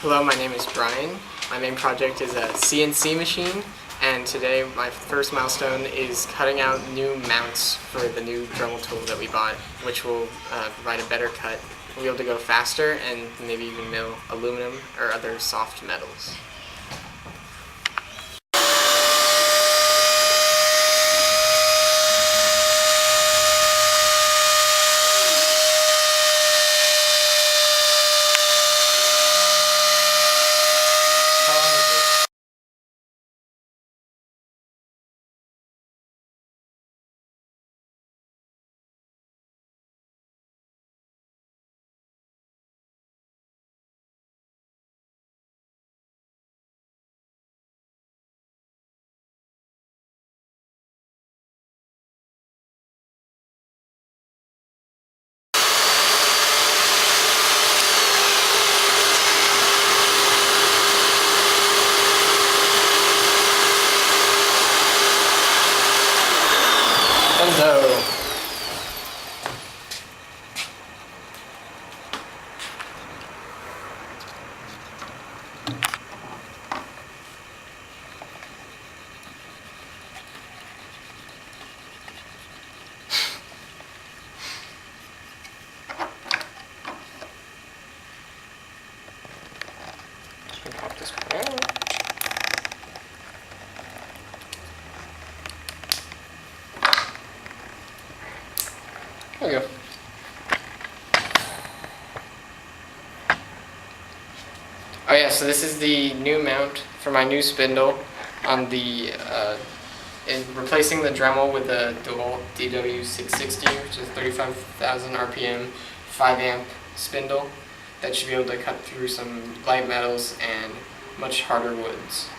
Hello, my name is Bryan. My main project is a CNC machine, and today my first milestone is cutting out new mounts for the new Dremel tool that we bought, which will provide a better cut. We'll be able to go faster and maybe even mill aluminum or other soft metals. Hello. Pop this one out. There we go. Oh yeah, so this is the new mount for my new spindle on the, in replacing the Dremel with the dual DW660, which is 35,000 RPM, 5 amp spindle that should be able to cut through some light metals and much harder woods.